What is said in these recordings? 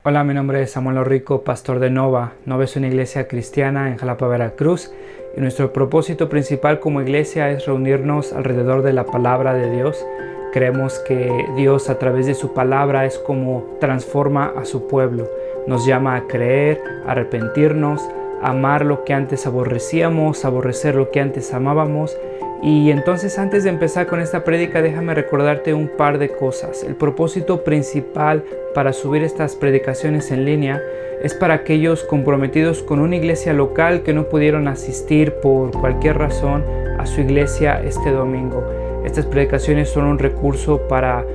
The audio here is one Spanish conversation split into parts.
Hola, mi nombre es Samuel Orrico, pastor de Nova. Nova es una iglesia cristiana en Jalapa, Veracruz, y nuestro propósito principal como iglesia es reunirnos alrededor de la palabra de Dios. Creemos que Dios a través de su palabra es como transforma a su pueblo. Nos llama a creer, a arrepentirnos, a amar lo que antes aborrecíamos, a aborrecer lo que antes amábamos. Y entonces, antes de empezar con esta prédica, déjame recordarte un par de cosas. El propósito principal para subir estas predicaciones en línea es para aquellos comprometidos con una iglesia local que no pudieron asistir por cualquier razón a su iglesia este domingo. Estas predicaciones son un recurso para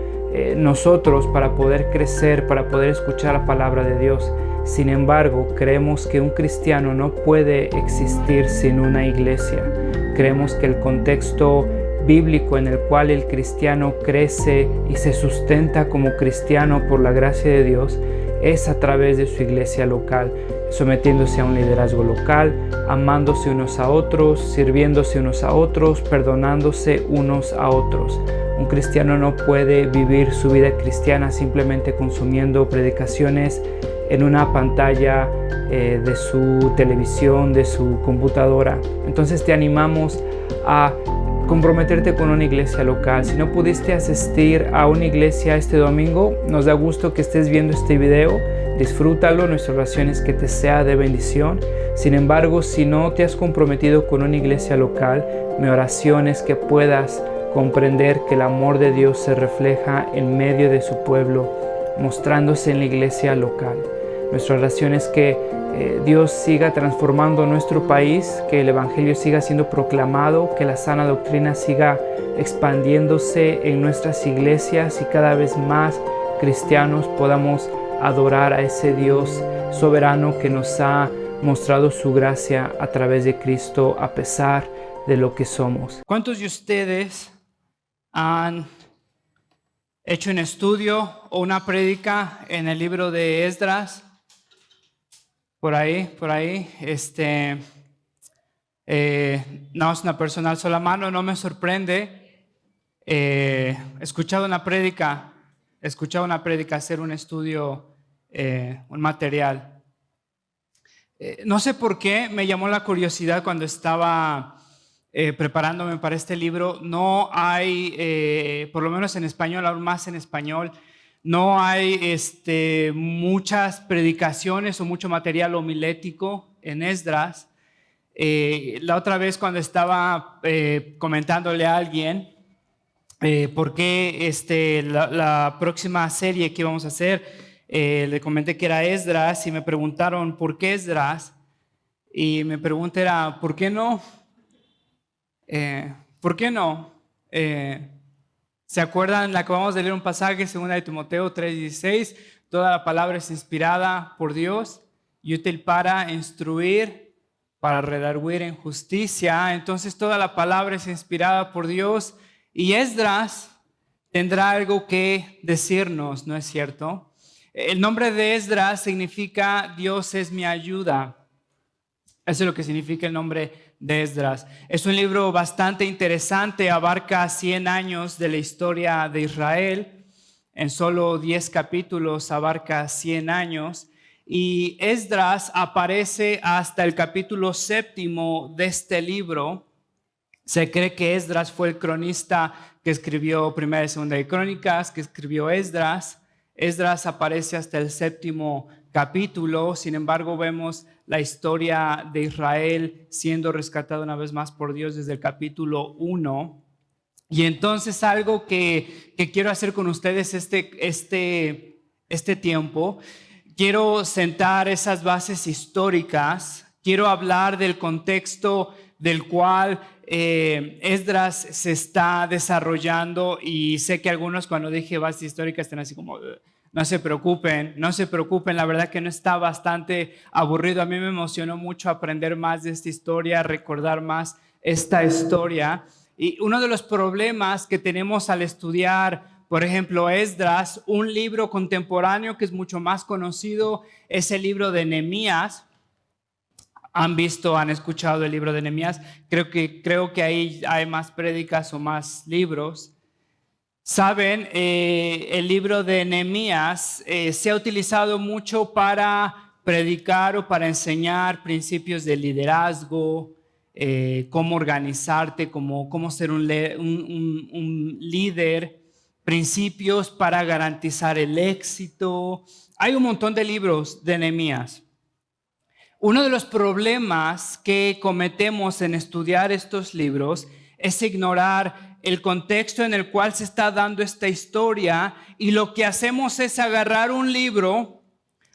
nosotros, para poder crecer, para poder escuchar la palabra de Dios. Sin embargo, creemos que un cristiano no puede existir sin una iglesia. Creemos que el contexto bíblico en el cual el cristiano crece y se sustenta como cristiano por la gracia de Dios es a través de su iglesia local, sometiéndose a un liderazgo local, amándose unos a otros, sirviéndose unos a otros, perdonándose unos a otros. Un cristiano no puede vivir su vida cristiana simplemente consumiendo predicaciones en una pantalla de su televisión, de su computadora. Entonces te animamos a comprometerte con una iglesia local. Si no pudiste asistir a una iglesia este domingo, nos da gusto que estés viendo este video. Disfrútalo, nuestra oración es que te sea de bendición. Sin embargo, si no te has comprometido con una iglesia local, mi oración es que puedas comprender que el amor de Dios se refleja en medio de su pueblo, mostrándose en la iglesia local. Nuestra oración es que Dios siga transformando nuestro país, que el Evangelio siga siendo proclamado, que la sana doctrina siga expandiéndose en nuestras iglesias y cada vez más cristianos podamos adorar a ese Dios soberano que nos ha mostrado su gracia a través de Cristo a pesar de lo que somos. ¿Cuántos de ustedes han hecho un estudio o una prédica en el libro de Esdras? Por ahí, no es una persona alzó la mano, no me sorprende. He escuchado una prédica, hacer un estudio, un material. No sé por qué me llamó la curiosidad cuando estaba preparándome para este libro. No hay, por lo menos en español, aún más en español, no hay muchas predicaciones o mucho material homilético en Esdras. La otra vez cuando estaba comentándole a alguien por qué la próxima serie que íbamos a hacer, le comenté que era Esdras y me preguntaron ¿por qué Esdras? Y mi pregunta era ¿por qué no? ¿Por qué no? ¿Se acuerdan? Acabamos de leer un pasaje, 2 de Timoteo 3:16. Toda la palabra es inspirada por Dios y útil para instruir, para redarguir en justicia. Entonces toda la palabra es inspirada por Dios y Esdras tendrá algo que decirnos, ¿no es cierto? El nombre de Esdras significa Dios es mi ayuda. Eso es lo que significa el nombre de Esdras. Es un libro bastante interesante, abarca 100 años de la historia de Israel. En solo 10 capítulos abarca 100 años. Y Esdras aparece hasta el capítulo 7 de este libro. Se cree que Esdras fue el cronista que escribió Primera y Segunda de Crónicas, que escribió Esdras. Esdras aparece hasta el 7 capítulo. Sin embargo, vemos la historia de Israel siendo rescatada una vez más por Dios desde el capítulo 1. Y entonces algo que quiero hacer con ustedes este tiempo, quiero sentar esas bases históricas, quiero hablar del contexto del cual Esdras se está desarrollando, y sé que algunos cuando dije bases históricas están así como no se preocupen, la verdad que no está bastante aburrido. A mí me emocionó mucho aprender más de esta historia, recordar más esta historia. Y uno de los problemas que tenemos al estudiar, por ejemplo, Esdras, un libro contemporáneo que es mucho más conocido, es el libro de Nehemías. Han escuchado el libro de Nehemías. Creo que ahí hay más prédicas o más libros. Saben, el libro de Nehemías se ha utilizado mucho para predicar o para enseñar principios de liderazgo, cómo organizarte, cómo ser un líder, principios para garantizar el éxito. Hay un montón de libros de Nehemías. Uno de los problemas que cometemos en estudiar estos libros es ignorar el contexto en el cual se está dando esta historia, y lo que hacemos es agarrar un libro,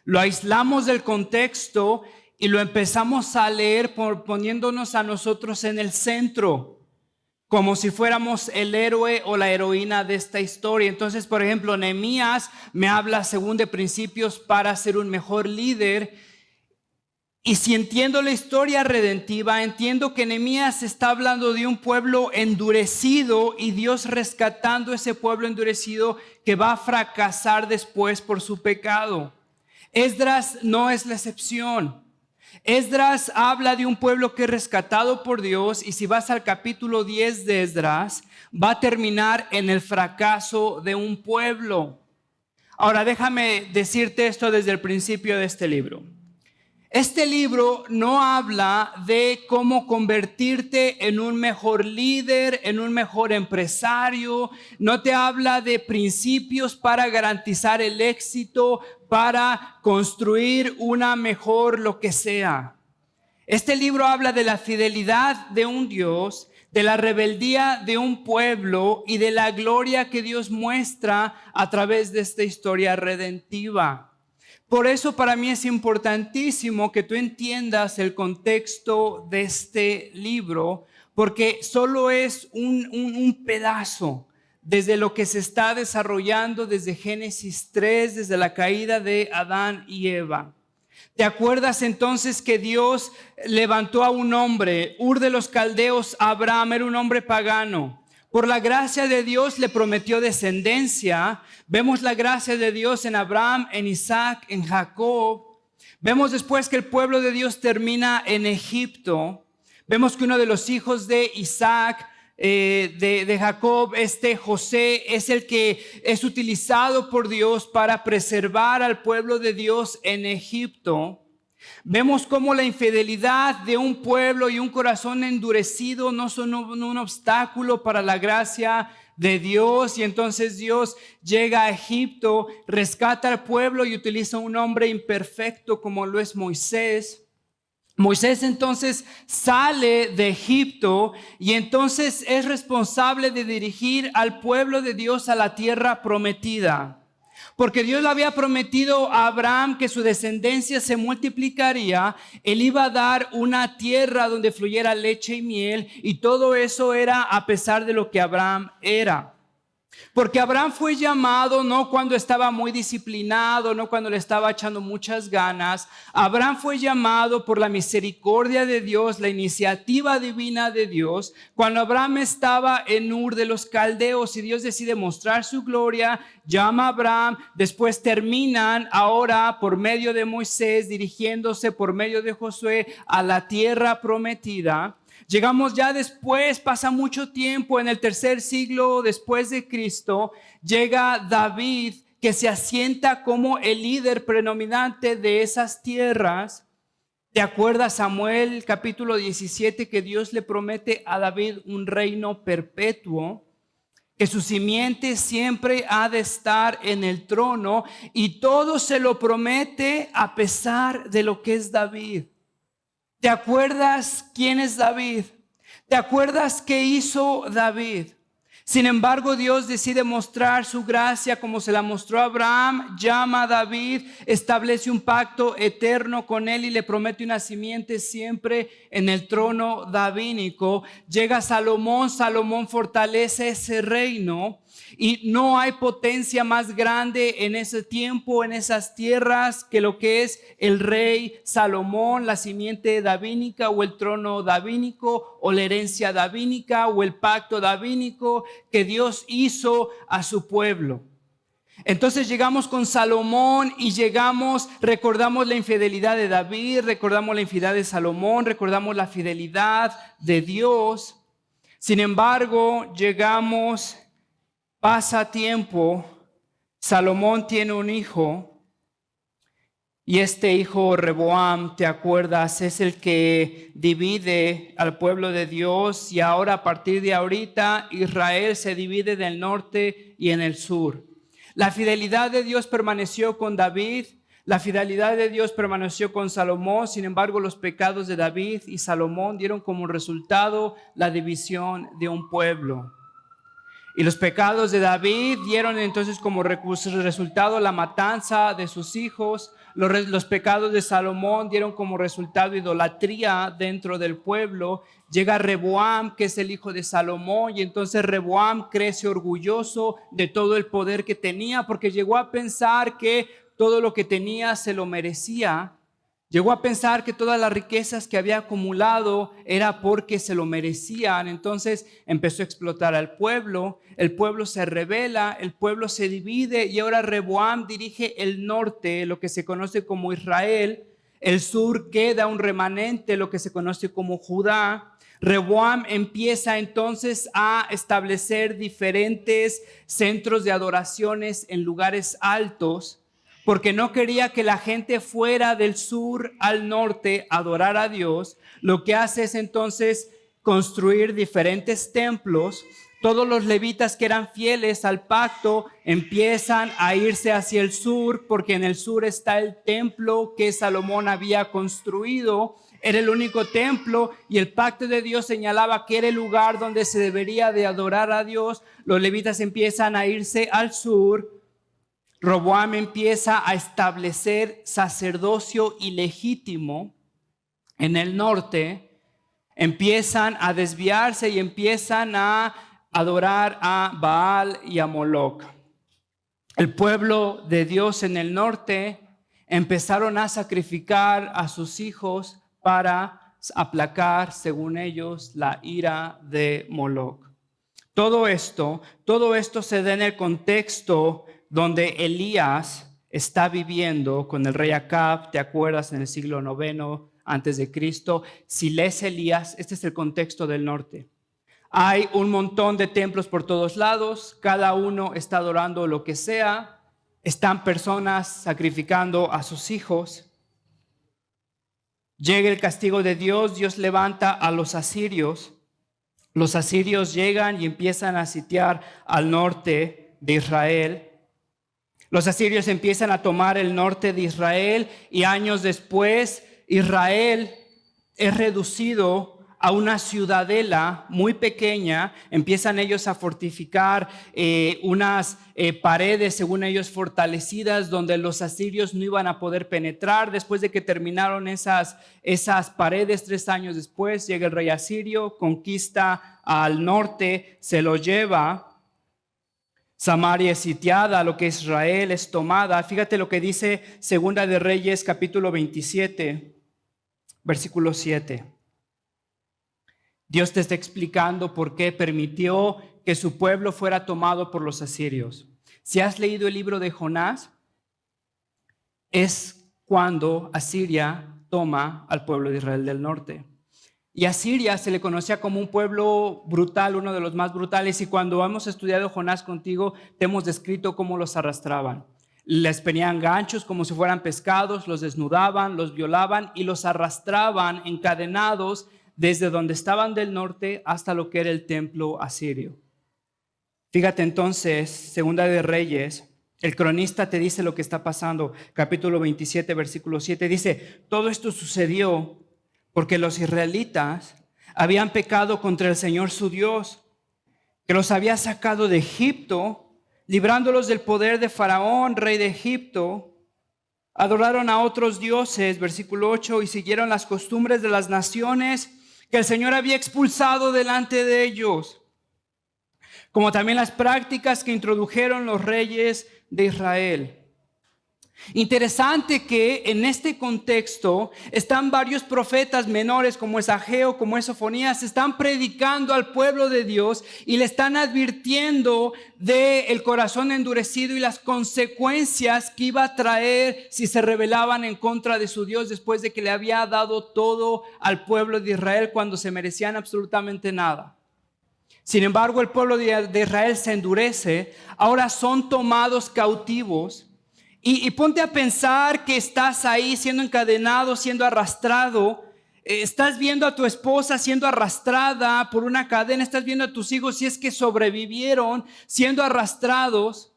lo aislamos del contexto y lo empezamos a leer poniéndonos a nosotros en el centro, como si fuéramos el héroe o la heroína de esta historia. Entonces, por ejemplo, Nehemías me habla según de principios para ser un mejor líder. Y si entiendo la historia redentiva, entiendo que Nehemías está hablando de un pueblo endurecido y Dios rescatando ese pueblo endurecido que va a fracasar después por su pecado. Esdras no es la excepción. Esdras habla de un pueblo que es rescatado por Dios, y si vas al capítulo 10 de Esdras, va a terminar en el fracaso de un pueblo. Ahora, déjame decirte esto desde el principio de este libro. Este libro no habla de cómo convertirte en un mejor líder, en un mejor empresario. No te habla de principios para garantizar el éxito, para construir una mejor lo que sea. Este libro habla de la fidelidad de un Dios, de la rebeldía de un pueblo y de la gloria que Dios muestra a través de esta historia redentiva. Por eso para mí es importantísimo que tú entiendas el contexto de este libro, porque solo es un pedazo desde lo que se está desarrollando desde Génesis 3, desde la caída de Adán y Eva. ¿Te acuerdas entonces que Dios levantó a un hombre, Ur de los Caldeos, Abraham? Era un hombre pagano. Por la gracia de Dios le prometió descendencia. Vemos la gracia de Dios en Abraham, en Isaac, en Jacob. Vemos después que el pueblo de Dios termina en Egipto. Vemos que uno de los hijos de Isaac, de Jacob, José, es el que es utilizado por Dios para preservar al pueblo de Dios en Egipto. Vemos cómo la infidelidad de un pueblo y un corazón endurecido no son un obstáculo para la gracia de Dios, y entonces Dios llega a Egipto, rescata al pueblo y utiliza un hombre imperfecto como lo es Moisés. Moisés entonces sale de Egipto y entonces es responsable de dirigir al pueblo de Dios a la tierra prometida. Porque Dios le había prometido a Abraham que su descendencia se multiplicaría. Él iba a dar una tierra donde fluyera leche y miel, y todo eso era a pesar de lo que Abraham era. Porque Abraham fue llamado no cuando estaba muy disciplinado, no cuando le estaba echando muchas ganas. Abraham fue llamado por la misericordia de Dios, la iniciativa divina de Dios, cuando Abraham estaba en Ur de los Caldeos, y Dios decide mostrar su gloria, llama a Abraham. Después terminan ahora por medio de Moisés, dirigiéndose por medio de Josué a la tierra prometida. Llegamos ya después, pasa mucho tiempo, en el 3er siglo después de Cristo, llega David, que se asienta como el líder predominante de esas tierras. ¿Te acuerdas, Samuel, capítulo 17, que Dios le promete a David un reino perpetuo? Que su simiente siempre ha de estar en el trono, y todo se lo promete a pesar de lo que es David. ¿Te acuerdas quién es David? ¿Te acuerdas qué hizo David? Sin embargo, Dios decide mostrar su gracia como se la mostró a Abraham, llama a David, establece un pacto eterno con él y le promete una simiente siempre en el trono davídico. Llega Salomón, Salomón fortalece ese reino. Y no hay potencia más grande en ese tiempo, en esas tierras, que lo que es el rey Salomón, la simiente davídica, o el trono davídico, o la herencia davídica, o el pacto davídico que Dios hizo a su pueblo. Entonces llegamos con Salomón y recordamos la infidelidad de David, recordamos la infidelidad de Salomón, recordamos la fidelidad de Dios. Sin embargo, llegamos Pasa tiempo, Salomón tiene un hijo, y este hijo Rehoboam, ¿te acuerdas? Es el que divide al pueblo de Dios, y ahora a partir de ahorita Israel se divide en el norte y en el sur. La fidelidad de Dios permaneció con David, la fidelidad de Dios permaneció con Salomón. Sin embargo, los pecados de David y Salomón dieron como resultado la división de un pueblo. Y los pecados de David dieron entonces como resultado la matanza de sus hijos. Los pecados de Salomón dieron como resultado idolatría dentro del pueblo. Llega Rehoboam, que es el hijo de Salomón, y entonces Rehoboam crece orgulloso de todo el poder que tenía, porque llegó a pensar que todo lo que tenía se lo merecía. Llegó a pensar que todas las riquezas que había acumulado era porque se lo merecían. Entonces empezó a explotar al pueblo. El pueblo se rebela, el pueblo se divide, y ahora Rehoboam dirige el norte, lo que se conoce como Israel. El sur queda un remanente, lo que se conoce como Judá. Rehoboam empieza entonces a establecer diferentes centros de adoraciones en lugares altos, porque no quería que la gente fuera del sur al norte a adorar a Dios. Lo que hace es entonces construir diferentes templos. Todos los levitas que eran fieles al pacto empiezan a irse hacia el sur, porque en el sur está el templo que Salomón había construido. Era el único templo, y el pacto de Dios señalaba que era el lugar donde se debería de adorar a Dios. Los levitas empiezan a irse al sur. Rehoboam empieza a establecer sacerdocio ilegítimo en el norte. Empiezan a desviarse y empiezan a adorar a Baal y a Moloc. El pueblo de Dios en el norte empezaron a sacrificar a sus hijos para aplacar, según ellos, la ira de Moloc. Todo esto se da en el contexto donde Elías está viviendo con el rey Acab. ¿Te acuerdas? En el siglo IX antes de Cristo. Si lees Elías, este es el contexto del norte. Hay un montón de templos por todos lados, cada uno está adorando lo que sea, están personas sacrificando a sus hijos. Llega el castigo de Dios, Dios levanta a los asirios. Los asirios llegan y empiezan a sitiar al norte de Israel. Los asirios empiezan a tomar el norte de Israel, y años después Israel es reducido a una ciudadela muy pequeña. Empiezan ellos a fortificar unas paredes, según ellos, fortalecidas, donde los asirios no iban a poder penetrar. Después de que terminaron esas paredes, 3 años después, llega el rey asirio, conquista al norte, se lo lleva. Samaria es sitiada, lo que es Israel es tomada. Fíjate lo que dice Segunda de Reyes, capítulo 27, versículo 7. Dios te está explicando por qué permitió que su pueblo fuera tomado por los asirios. Si has leído el libro de Jonás, es cuando Asiria toma al pueblo de Israel del norte. Y a Siria se le conocía como un pueblo brutal, uno de los más brutales, y cuando hemos estudiado Jonás contigo, te hemos descrito cómo los arrastraban. Les ponían ganchos como si fueran pescados, los desnudaban, los violaban y los arrastraban encadenados desde donde estaban del norte hasta lo que era el templo asirio. Fíjate entonces, Segunda de Reyes, el cronista te dice lo que está pasando, capítulo 27, versículo 7, dice: todo esto sucedió porque los israelitas habían pecado contra el Señor su Dios, que los había sacado de Egipto, librándolos del poder de Faraón, rey de Egipto. Adoraron a otros dioses, versículo 8, y siguieron las costumbres de las naciones que el Señor había expulsado delante de ellos, como también las prácticas que introdujeron los reyes de Israel. Interesante que en este contexto están varios profetas menores, como es Ageo, como es Sofonías, están predicando al pueblo de Dios y le están advirtiendo del corazón endurecido y las consecuencias que iba a traer si se rebelaban en contra de su Dios, después de que le había dado todo al pueblo de Israel cuando se merecían absolutamente nada. Sin embargo, el pueblo de Israel se endurece, ahora son tomados cautivos. Y ponte a pensar que estás ahí siendo encadenado, siendo arrastrado. Estás viendo a tu esposa siendo arrastrada por una cadena, estás viendo a tus hijos si es que sobrevivieron siendo arrastrados.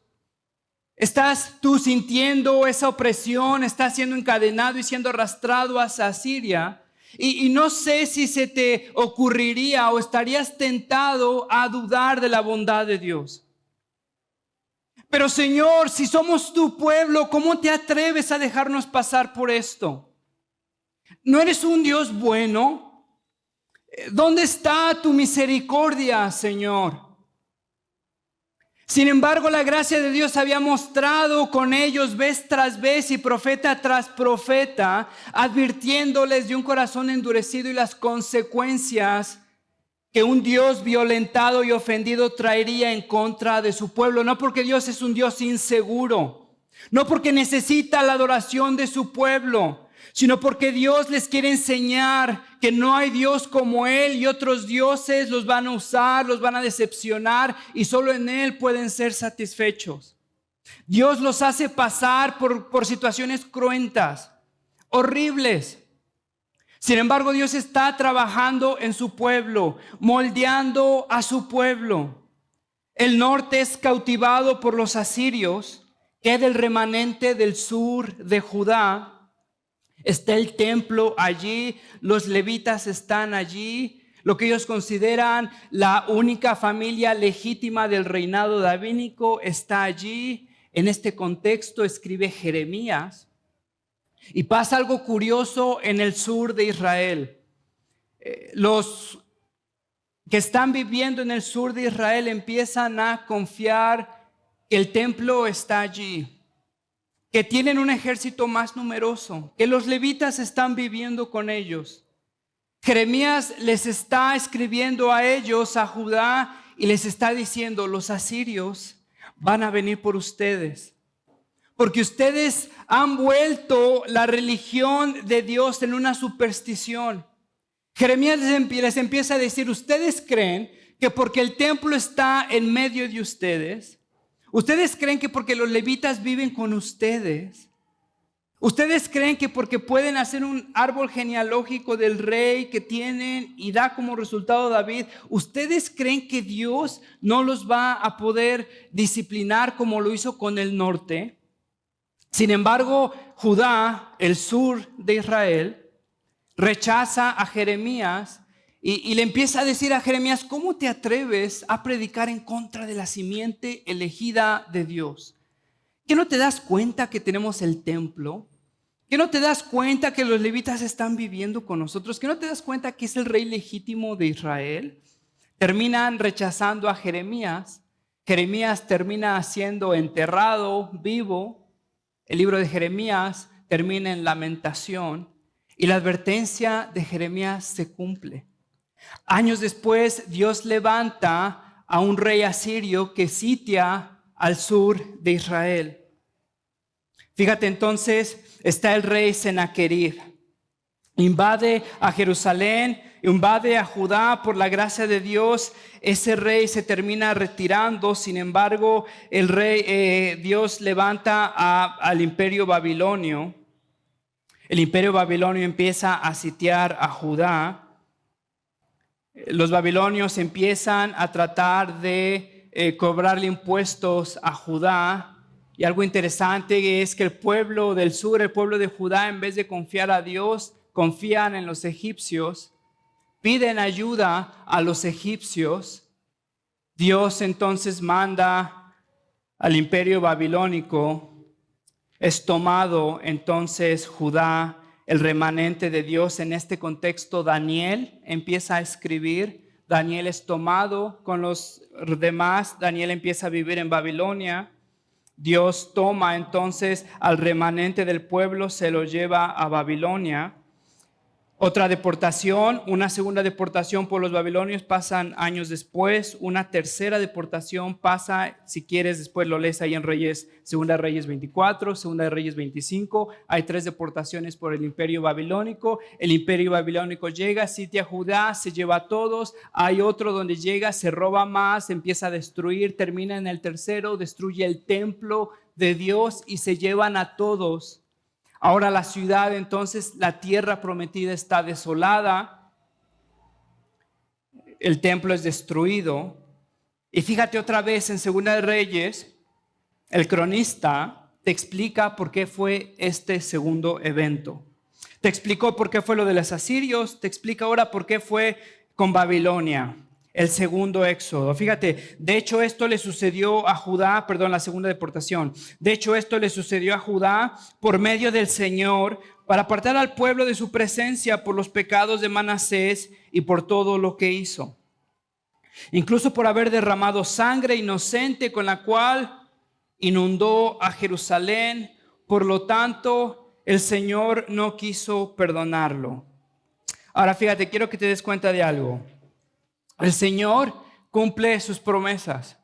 Estás tú sintiendo esa opresión, estás siendo encadenado y siendo arrastrado hacia Siria. Y no sé si se te ocurriría o estarías tentado a dudar de la bondad de Dios. Pero Señor, si somos tu pueblo, ¿cómo te atreves a dejarnos pasar por esto? ¿No eres un Dios bueno? ¿Dónde está tu misericordia, Señor? Sin embargo, la gracia de Dios había mostrado con ellos vez tras vez y profeta tras profeta, advirtiéndoles de un corazón endurecido y las consecuencias que un Dios violentado y ofendido traería en contra de su pueblo. No porque Dios es un Dios inseguro, no porque necesita la adoración de su pueblo, sino porque Dios les quiere enseñar que no hay Dios como Él y otros dioses los van a usar, los van a decepcionar y solo en Él pueden ser satisfechos. Dios los hace pasar por situaciones cruentas, horribles. Sin embargo, Dios está trabajando en su pueblo, moldeando a su pueblo. El norte es cautivado por los asirios, queda el remanente del sur de Judá. Está el templo allí, los levitas están allí, lo que ellos consideran la única familia legítima del reinado davídico está allí. En este contexto escribe Jeremías. Y pasa algo curioso en el sur de Israel. Los que están viviendo en el sur de Israel empiezan a confiar que el templo está allí, que tienen un ejército más numeroso, que los levitas están viviendo con ellos. Jeremías les está escribiendo a ellos, a Judá, y les está diciendo: los asirios van a venir por ustedes, porque ustedes han vuelto la religión de Dios en una superstición. Jeremías les empieza a decir: ustedes creen que porque el templo está en medio de ustedes, ustedes creen que porque los levitas viven con ustedes, ustedes creen que porque pueden hacer un árbol genealógico del rey que tienen y da como resultado David, ustedes creen que Dios no los va a poder disciplinar como lo hizo con el norte. Sin embargo, Judá, el sur de Israel, rechaza a Jeremías y le empieza a decir a Jeremías: ¿cómo te atreves a predicar en contra de la simiente elegida de Dios? ¿Que no te das cuenta que tenemos el templo? ¿Que no te das cuenta que los levitas están viviendo con nosotros? ¿Que no te das cuenta que es el rey legítimo de Israel? Terminan rechazando a Jeremías. Jeremías termina siendo enterrado vivo. El libro de Jeremías termina en lamentación y la advertencia de Jeremías se cumple. Años después, Dios levanta a un rey asirio que sitia al sur de Israel. Fíjate entonces, está el rey Sennacherib. Invade a Jerusalén, invade a Judá por la gracia de Dios. Ese rey se termina retirando. Sin embargo, el rey, Dios levanta al imperio babilonio. El imperio babilonio empieza a sitiar a Judá. Los babilonios empiezan a tratar de cobrarle impuestos a Judá. Y algo interesante es que el pueblo del sur, el pueblo de Judá, en vez de confiar a Dios, confían en los egipcios, piden ayuda a los egipcios. Dios entonces manda al imperio babilónico. Es tomado entonces Judá, el remanente de Dios. En este contexto, Daniel empieza a escribir. Daniel es tomado con los demás. Daniel empieza a vivir en Babilonia. Dios toma entonces al remanente del pueblo, se lo lleva a Babilonia. Otra deportación, una segunda deportación por los babilonios pasan años después. Una tercera deportación pasa, si quieres, después lo lees ahí en Reyes, Segunda de Reyes 24, Segunda de Reyes 25. Hay 3 deportaciones por el imperio babilónico. El imperio babilónico llega, sitia a Judá, se lleva a todos. Hay otro donde llega, se roba más, empieza a destruir, termina en el tercero, destruye el templo de Dios y se llevan a todos. Ahora la ciudad, entonces, la tierra prometida está desolada, el templo es destruido. Y fíjate otra vez en Segunda de Reyes, el cronista te explica por qué fue este segundo evento. Te explicó por qué fue lo de los asirios, te explica ahora por qué fue con Babilonia. El segundo éxodo. Fíjate, de hecho esto le sucedió a Judá, la segunda deportación. De hecho esto le sucedió a Judá por medio del Señor para apartar al pueblo de su presencia por los pecados de Manasés y por todo lo que hizo. Incluso por haber derramado sangre inocente con la cual inundó a Jerusalén. Por lo tanto, el Señor no quiso perdonarlo. Ahora fíjate, quiero que te des cuenta de algo. El Señor cumple sus promesas.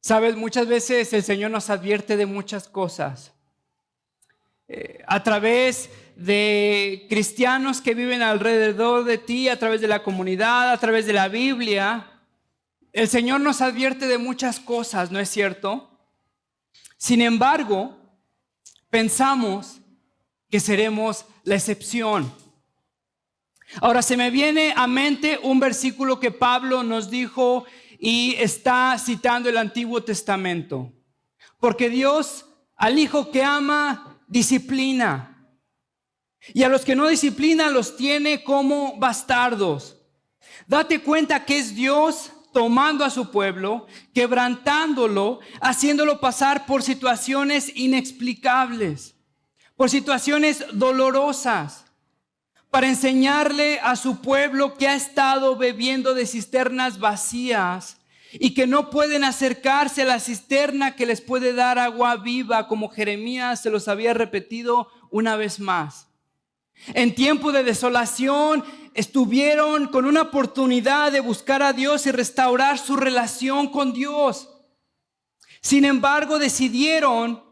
Sabes, muchas veces el Señor nos advierte de muchas cosas. A través de cristianos que viven alrededor de ti, a través de la comunidad, a través de la Biblia, el Señor nos advierte de muchas cosas, ¿no es cierto? Sin embargo, pensamos que seremos la excepción. Ahora se me viene a mente un versículo que Pablo nos dijo y está citando el Antiguo Testamento. Porque Dios al hijo que ama disciplina, y a los que no disciplina los tiene como bastardos. Date cuenta que es Dios tomando a su pueblo, quebrantándolo, haciéndolo pasar por situaciones inexplicables, por situaciones dolorosas, para enseñarle a su pueblo que ha estado bebiendo de cisternas vacías y que no pueden acercarse a la cisterna que les puede dar agua viva, como Jeremías se los había repetido una vez más. En tiempo de desolación estuvieron con una oportunidad de buscar a Dios y restaurar su relación con Dios. Sin embargo, decidieron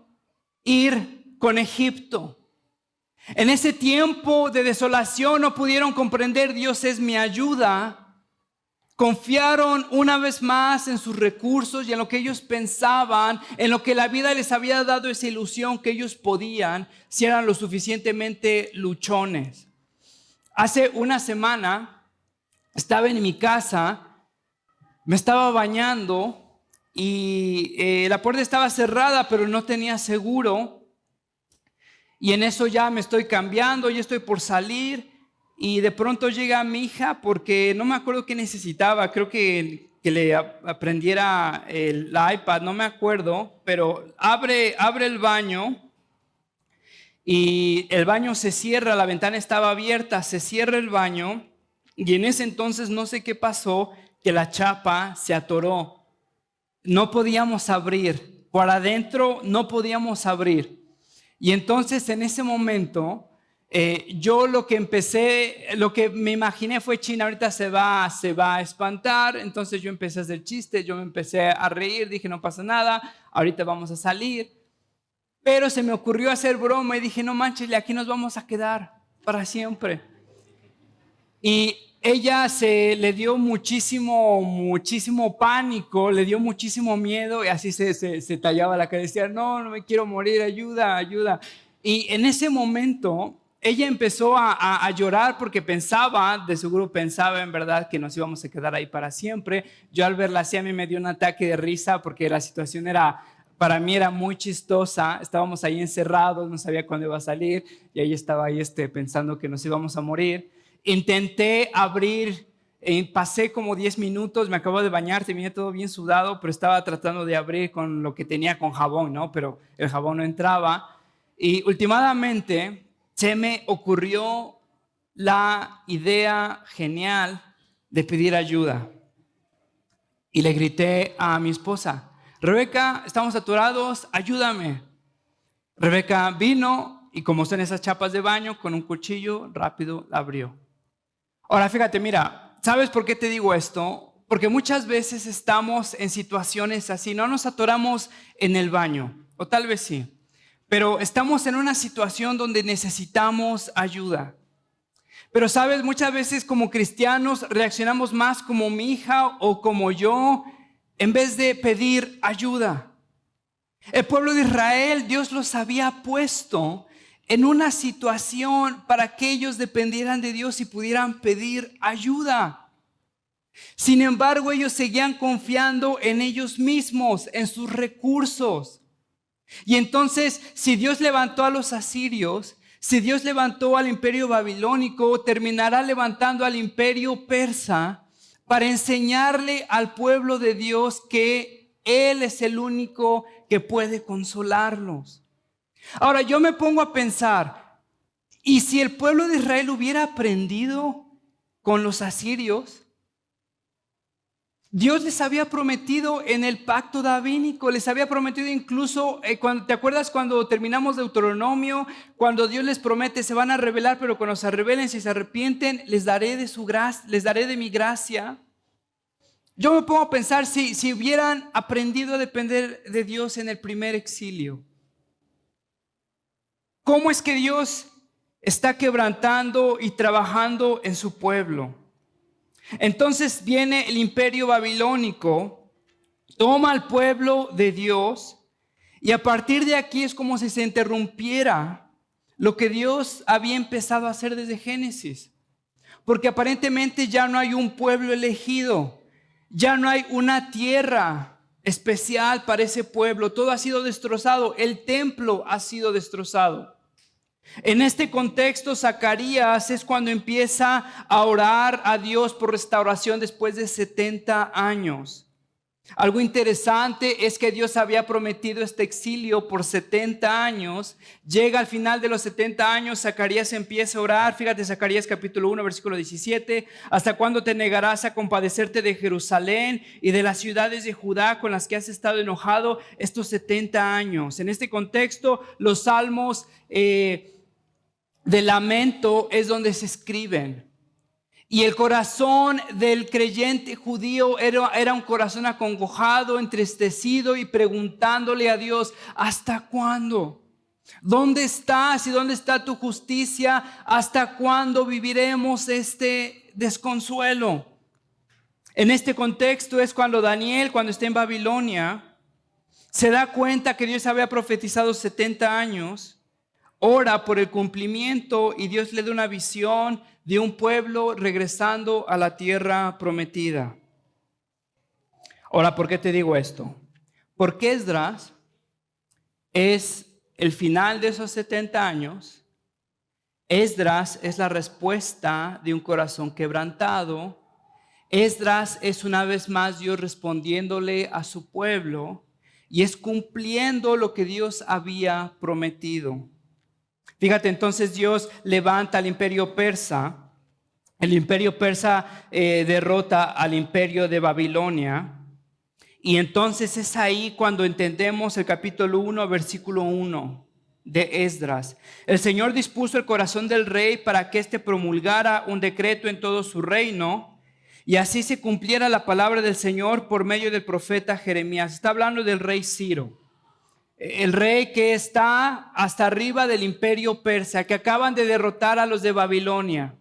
ir con Egipto. En ese tiempo de desolación no pudieron comprender Dios es mi ayuda. Confiaron una vez más en sus recursos y en lo que ellos pensaban, en lo que la vida les había dado esa ilusión que ellos podían, si eran lo suficientemente luchones. Hace una semana estaba en mi casa, me estaba bañando y la puerta estaba cerrada, pero no tenía seguro. Y en eso ya me estoy cambiando, ya estoy por salir y de pronto llega mi hija porque no me acuerdo qué necesitaba, creo que le aprendiera el iPad, no me acuerdo, pero abre el baño y el baño se cierra, la ventana estaba abierta, se cierra el baño y en ese entonces no sé qué pasó, que la chapa se atoró, no podíamos abrir, por adentro no podíamos abrir. Y entonces en ese momento yo lo que me imaginé fue, China ahorita se va a espantar. Entonces yo empecé a hacer chistes, yo me empecé a reír, dije no pasa nada, ahorita vamos a salir. Pero se me ocurrió hacer broma y dije no manches, aquí nos vamos a quedar para siempre. Y ella le dio muchísimo pánico, le dio muchísimo miedo y así se tallaba la cara y decía, no me quiero morir, ayuda. Y en ese momento ella empezó a llorar porque de seguro pensaba en verdad que nos íbamos a quedar ahí para siempre. Yo al verla así a mí me dio un ataque de risa porque la situación para mí era muy chistosa. Estábamos ahí encerrados, no sabía cuándo iba a salir y ella estaba ahí pensando que nos íbamos a morir. Intenté abrir, pasé como 10 minutos, me acabo de bañar, tenía todo bien sudado, pero estaba tratando de abrir con lo que tenía con jabón, ¿no? Pero el jabón no entraba. Y últimamente se me ocurrió la idea genial de pedir ayuda. Y le grité a mi esposa, Rebeca, estamos atorados, ayúdame. Rebeca vino, y como son esas chapas de baño, con un cuchillo rápido la abrió. Ahora fíjate, mira, ¿sabes por qué te digo esto? Porque muchas veces estamos en situaciones así, no nos atoramos en el baño, o tal vez sí, pero estamos en una situación donde necesitamos ayuda. Pero sabes, muchas veces como cristianos reaccionamos más como mi hija o como yo, en vez de pedir ayuda. El pueblo de Israel, Dios los había puesto en una situación para que ellos dependieran de Dios y pudieran pedir ayuda. Sin embargo, ellos seguían confiando en ellos mismos, en sus recursos. Y entonces, si Dios levantó a los asirios, si Dios levantó al imperio babilónico, terminará levantando al imperio persa para enseñarle al pueblo de Dios que Él es el único que puede consolarlos. Ahora yo me pongo a pensar, ¿y si el pueblo de Israel hubiera aprendido con los asirios? Dios les había prometido en el pacto davínico, les había prometido incluso, ¿te acuerdas cuando terminamos Deuteronomio? Cuando Dios les promete, se van a rebelar, pero cuando se rebelen, si se arrepienten, les daré de su gracia, les daré de mi gracia. Yo me pongo a pensar si hubieran aprendido a depender de Dios en el primer exilio. ¿Cómo es que Dios está quebrantando y trabajando en su pueblo? Entonces viene el imperio babilónico, toma al pueblo de Dios y a partir de aquí es como si se interrumpiera lo que Dios había empezado a hacer desde Génesis. Porque aparentemente ya no hay un pueblo elegido, ya no hay una tierra especial para ese pueblo, todo ha sido destrozado, el templo ha sido destrozado. En este contexto, Zacarías es cuando empieza a orar a Dios por restauración después de 70 años. Algo interesante es que Dios había prometido este exilio por 70 años. Llega al final de los 70 años, Zacarías empieza a orar. Fíjate, Zacarías capítulo 1, versículo 17. ¿Hasta cuándo te negarás a compadecerte de Jerusalén y de las ciudades de Judá con las que has estado enojado estos 70 años? En este contexto, los salmos de lamento es donde se escriben. Y el corazón del creyente judío era un corazón acongojado, entristecido y preguntándole a Dios, ¿hasta cuándo? ¿Dónde estás y dónde está tu justicia? ¿Hasta cuándo viviremos este desconsuelo? En este contexto es cuando Daniel, cuando está en Babilonia, se da cuenta que Dios había profetizado 70 años, ora por el cumplimiento y Dios le da una visión de un pueblo regresando a la tierra prometida. Ahora, ¿por qué te digo esto? Porque Esdras es el final de esos 70 años. Esdras es la respuesta de un corazón quebrantado. Esdras es una vez más Dios respondiéndole a su pueblo y es cumpliendo lo que Dios había prometido. Fíjate, entonces Dios levanta al imperio persa. El imperio persa derrota al imperio de Babilonia. Y entonces es ahí cuando entendemos el capítulo 1, versículo 1 de Esdras. El Señor dispuso el corazón del rey para que éste promulgara un decreto en todo su reino. Y así se cumpliera la palabra del Señor por medio del profeta Jeremías. Está hablando del rey Ciro. El rey que está hasta arriba del imperio persa, que acaban de derrotar a los de Babilonia.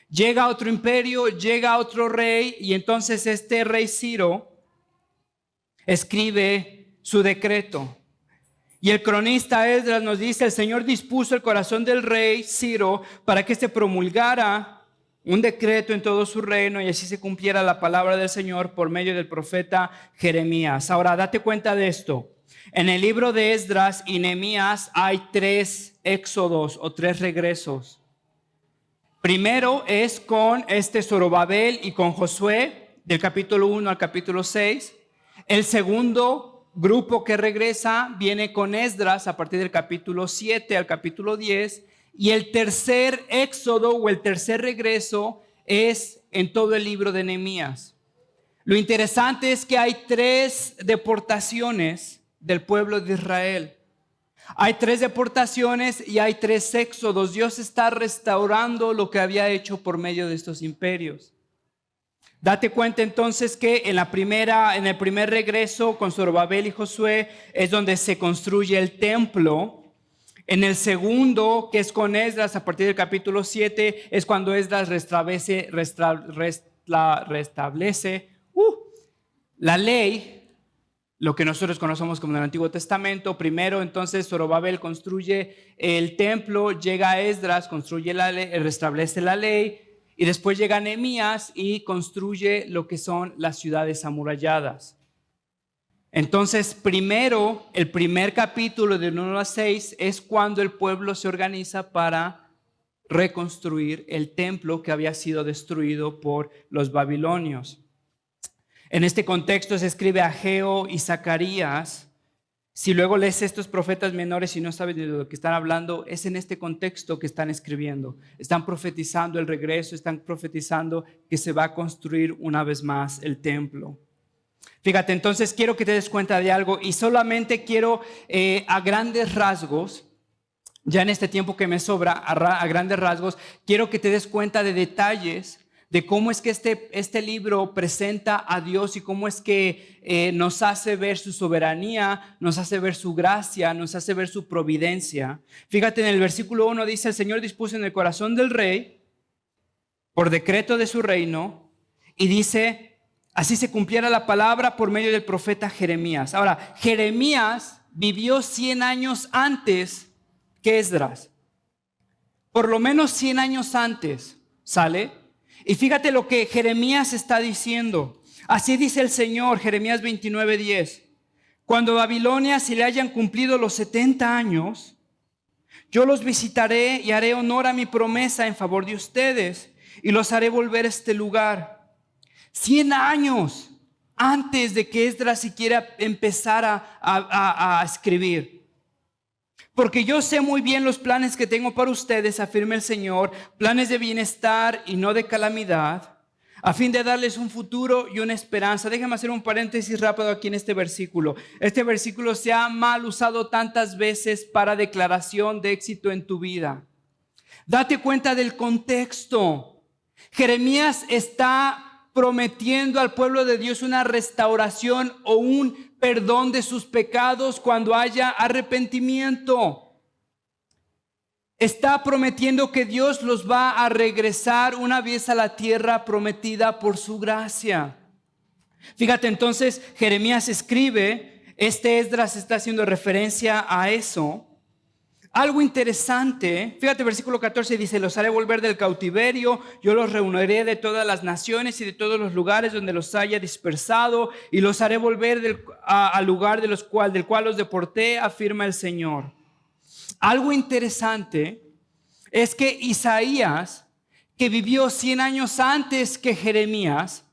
Llega otro imperio, llega otro rey, y entonces este rey Ciro escribe su decreto. Y el cronista Esdras nos dice, el Señor dispuso el corazón del rey Ciro para que se promulgara un decreto en todo su reino y así se cumpliera la palabra del Señor por medio del profeta Jeremías. Ahora, date cuenta de esto. En el libro de Esdras y Nehemías hay 3 éxodos o 3 regresos. Primero es con Zorobabel y con Josué, del capítulo 1 al capítulo 6. El segundo grupo que regresa viene con Esdras a partir del capítulo 7 al capítulo 10. Y el tercer éxodo o el tercer regreso es en todo el libro de Nehemías. Lo interesante es que hay 3 deportaciones del pueblo de Israel. Hay 3 deportaciones y hay 3 éxodos. Dios está restaurando lo que había hecho por medio de estos imperios. Date cuenta entonces que en el primer regreso con Zorobabel y Josué es donde se construye el templo. En el segundo, que es con Esdras, a partir del capítulo 7, es cuando Esdras restablece la ley, lo que nosotros conocemos como el Antiguo Testamento. Primero, entonces, Zorobabel construye el templo, llega Esdras, construye la ley, restablece la ley. Y después llega Nehemías y construye lo que son las ciudades amuralladas. Entonces, primero, el primer capítulo del 1 a 6 es cuando el pueblo se organiza para reconstruir el templo que había sido destruido por los babilonios. En este contexto se escribe Ageo y Zacarías. Si luego lees estos profetas menores y no sabes de lo que están hablando, es en este contexto que están escribiendo. Están profetizando el regreso, están profetizando que se va a construir una vez más el templo. Fíjate, entonces quiero que te des cuenta de algo y solamente quiero a grandes rasgos, ya en este tiempo que me sobra, a grandes rasgos, quiero que te des cuenta de detalles de cómo es que este libro presenta a Dios y cómo es que nos hace ver su soberanía, nos hace ver su gracia, nos hace ver su providencia. Fíjate, en el versículo 1 dice: el Señor dispuso en el corazón del rey, por decreto de su reino, y dice, así se cumpliera la palabra por medio del profeta Jeremías. Ahora, Jeremías vivió 100 años antes que Esdras. Por lo menos 100 años antes, ¿sale? Y fíjate lo que Jeremías está diciendo. Así dice el Señor, Jeremías 29:10. Cuando Babilonia se le hayan cumplido los 70 años, yo los visitaré y haré honor a mi promesa en favor de ustedes y los haré volver a este lugar. 100 años antes de que Esdras siquiera empezara a escribir. Porque yo sé muy bien los planes que tengo para ustedes, afirma el Señor, planes de bienestar y no de calamidad, a fin de darles un futuro y una esperanza. Déjame hacer un paréntesis rápido aquí en este versículo. Este versículo se ha mal usado tantas veces para declaración de éxito en tu vida. Date cuenta del contexto. Jeremías está prometiendo al pueblo de Dios una restauración o un perdón de sus pecados cuando haya arrepentimiento. Está prometiendo que Dios los va a regresar una vez a la tierra prometida por su gracia. Fíjate, entonces Jeremías escribe, Esdras está haciendo referencia a eso. Algo interesante, fíjate, versículo 14 dice: los haré volver del cautiverio, yo los reuniré de todas las naciones y de todos los lugares donde los haya dispersado, y los haré volver al lugar del cual los deporté, afirma el Señor. Algo interesante es que Isaías, que vivió 100 años antes que Jeremías,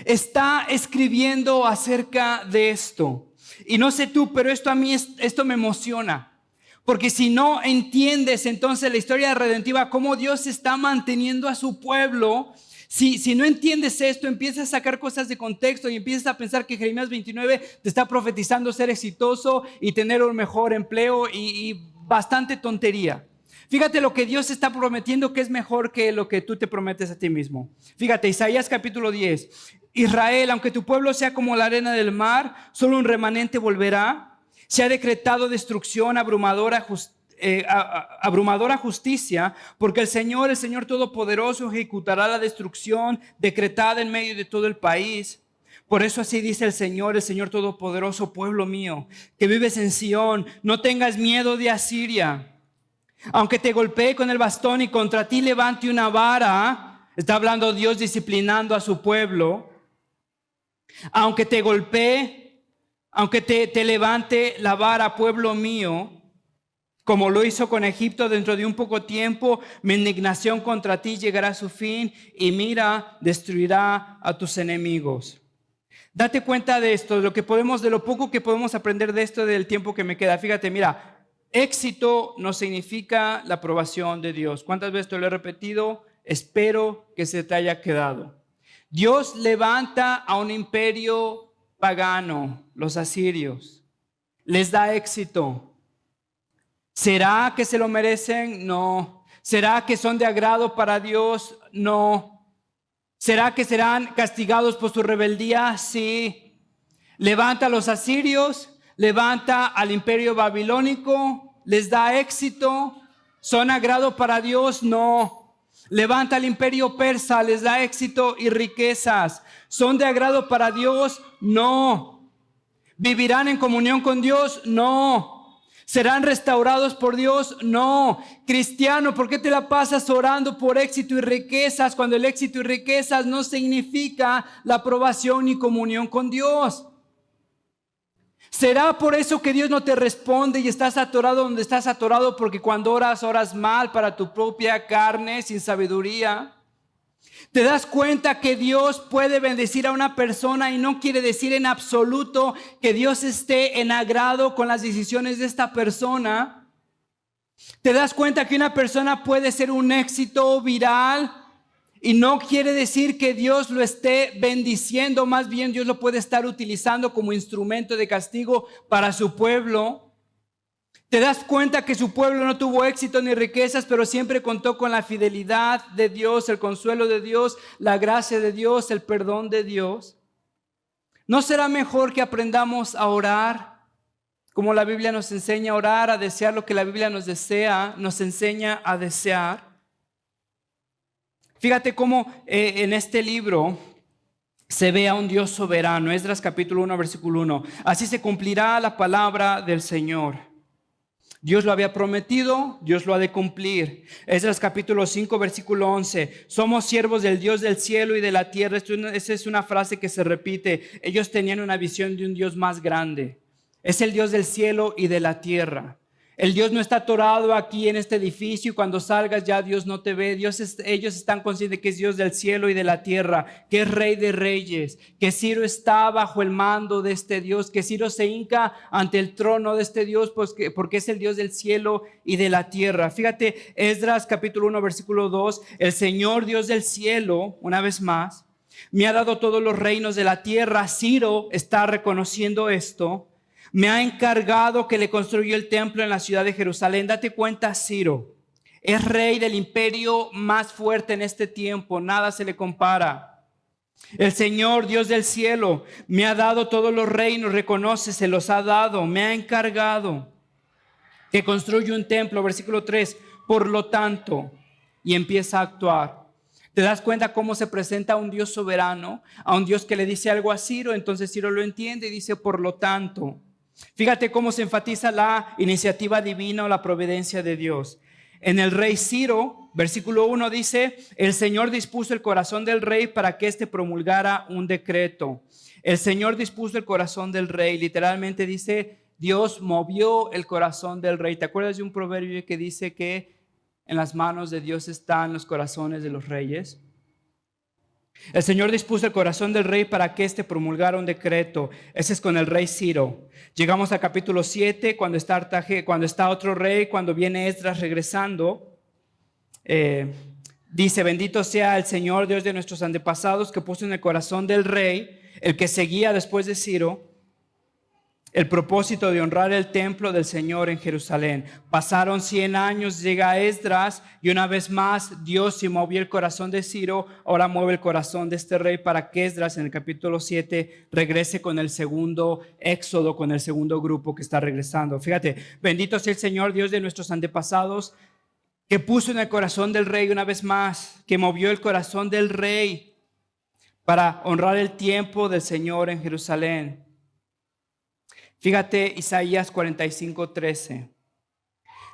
está escribiendo acerca de esto. Y no sé tú, pero esto me emociona. Porque si no entiendes entonces la historia redentiva, cómo Dios está manteniendo a su pueblo, si no entiendes esto, empiezas a sacar cosas de contexto y empiezas a pensar que Jeremías 29 te está profetizando ser exitoso y tener un mejor empleo y bastante tontería. Fíjate lo que Dios está prometiendo, que es mejor que lo que tú te prometes a ti mismo. Fíjate, Isaías capítulo 10. Israel, aunque tu pueblo sea como la arena del mar, solo un remanente volverá. Se ha decretado destrucción, abrumadora justicia, porque el Señor Todopoderoso ejecutará la destrucción decretada en medio de todo el país. Por eso así dice el Señor Todopoderoso: pueblo mío, que vives en Sión, no tengas miedo de Asiria. Aunque te golpee con el bastón y contra ti levante una vara, está hablando Dios disciplinando a su pueblo. Aunque te golpee, aunque te levante la vara, pueblo mío, como lo hizo con Egipto, dentro de un poco tiempo, mi indignación contra ti llegará a su fin y mira, destruirá a tus enemigos. Date cuenta de esto, de lo poco que podemos aprender de esto del tiempo que me queda. Fíjate, mira, éxito no significa la aprobación de Dios. ¿Cuántas veces te lo he repetido? Espero que se te haya quedado. Dios levanta a un imperio pagano, los asirios, les da éxito. ¿Será que se lo merecen? No. ¿Será que son de agrado para Dios? No. ¿Será que serán castigados por su rebeldía? Sí. Levanta a los asirios, levanta al imperio babilónico, les da éxito. ¿Son agrado para Dios? No. Levanta al imperio persa, les da éxito y riquezas. ¿Son de agrado para Dios? No. ¿Vivirán en comunión con Dios? No. ¿Serán restaurados por Dios? No. Cristiano, ¿por qué te la pasas orando por éxito y riquezas cuando el éxito y riquezas no significa la aprobación ni comunión con Dios? ¿Será por eso que Dios no te responde y estás atorado donde estás atorado? Porque cuando oras, oras mal para tu propia carne, sin sabiduría. ¿Te das cuenta que Dios puede bendecir a una persona y no quiere decir en absoluto que Dios esté en agrado con las decisiones de esta persona? ¿Te das cuenta que una persona puede ser un éxito viral y no quiere decir que Dios lo esté bendiciendo? Más bien Dios lo puede estar utilizando como instrumento de castigo para su pueblo. ¿Te das cuenta que su pueblo no tuvo éxito ni riquezas, pero siempre contó con la fidelidad de Dios, el consuelo de Dios, la gracia de Dios, el perdón de Dios? ¿No será mejor que aprendamos a orar como la Biblia nos enseña a orar, a desear lo que la Biblia nos enseña a desear? Fíjate cómo en este libro se ve a un Dios soberano. Esdras capítulo 1, versículo 1. Así se cumplirá la palabra del Señor. Dios lo había prometido, Dios lo ha de cumplir. Esdras capítulo 5, versículo 11. Somos siervos del Dios del cielo y de la tierra. Esa es una frase que se repite. Ellos tenían una visión de un Dios más grande. Es el Dios del cielo y de la tierra. El Dios no está atorado aquí en este edificio y cuando salgas ya Dios no te ve. Ellos están conscientes que es Dios del cielo y de la tierra, que es Rey de Reyes, que Ciro está bajo el mando de este Dios, que Ciro se hinca ante el trono de este Dios porque es el Dios del cielo y de la tierra. Fíjate, Esdras capítulo 1, versículo 2, el Señor Dios del cielo, una vez más, me ha dado todos los reinos de la tierra. Ciro está reconociendo esto. Me ha encargado que le construya el templo en la ciudad de Jerusalén. Date cuenta, Ciro es rey del imperio más fuerte en este tiempo. Nada se le compara. El Señor, Dios del cielo, me ha dado todos los reinos. Reconoce, se los ha dado. Me ha encargado que construya un templo. Versículo 3. Por lo tanto, y empieza a actuar. ¿Te das cuenta cómo se presenta a un Dios soberano? A un Dios que le dice algo a Ciro. Entonces Ciro lo entiende y dice, por lo tanto. Fíjate cómo se enfatiza la iniciativa divina o la providencia de Dios. En el rey Ciro, versículo 1 dice, el Señor dispuso el corazón del rey para que éste promulgara un decreto. El Señor dispuso el corazón del rey, literalmente dice, Dios movió el corazón del rey. ¿Te acuerdas de un proverbio que dice que en las manos de Dios están los corazones de los reyes? El Señor dispuso el corazón del rey para que éste promulgara un decreto. Ese es con el rey Ciro. Llegamos al capítulo 7, cuando está otro rey, cuando viene Esdras regresando. Dice, bendito sea el Señor Dios de nuestros antepasados, que puso en el corazón del rey, el que seguía después de Ciro, el propósito de honrar el templo del Señor en Jerusalén. Pasaron 100 años, llega Esdras y una vez más Dios se movió el corazón de Ciro. Ahora mueve el corazón de este rey para que Esdras en el capítulo 7 regrese con el segundo éxodo, con el segundo grupo que está regresando. Fíjate, bendito sea el Señor Dios de nuestros antepasados, que puso en el corazón del rey una vez más, que movió el corazón del rey para honrar el tiempo del Señor en Jerusalén. Fíjate Isaías 45:13.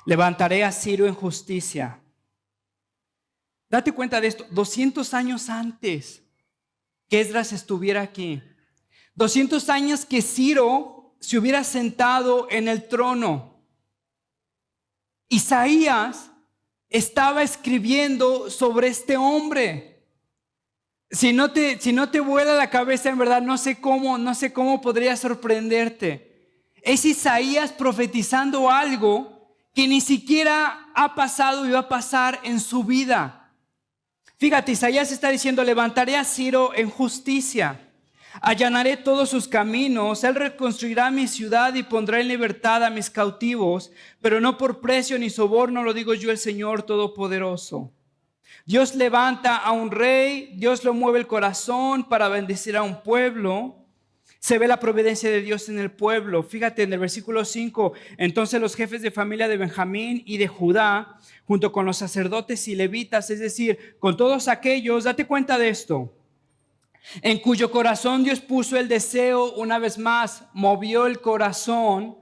Levantaré a Ciro en justicia. Date cuenta de esto, 200 años antes que Esdras estuviera aquí. 200 años que Ciro se hubiera sentado en el trono. Isaías estaba escribiendo sobre este hombre. Si no te vuela la cabeza, en verdad, no sé cómo podría sorprenderte. Es Isaías profetizando algo que ni siquiera ha pasado y va a pasar en su vida. Fíjate, Isaías está diciendo, levantaré a Ciro en justicia. Allanaré todos sus caminos. Él reconstruirá mi ciudad y pondrá en libertad a mis cautivos, pero no por precio ni soborno, lo digo yo, el Señor Todopoderoso. Dios levanta a un rey, Dios lo mueve el corazón para bendecir a un pueblo. Se ve la providencia de Dios en el pueblo. Fíjate en el versículo 5. Entonces los jefes de familia de Benjamín y de Judá, junto con los sacerdotes y levitas, es decir, con todos aquellos, date cuenta de esto, en cuyo corazón Dios puso el deseo, una vez más, movió el corazón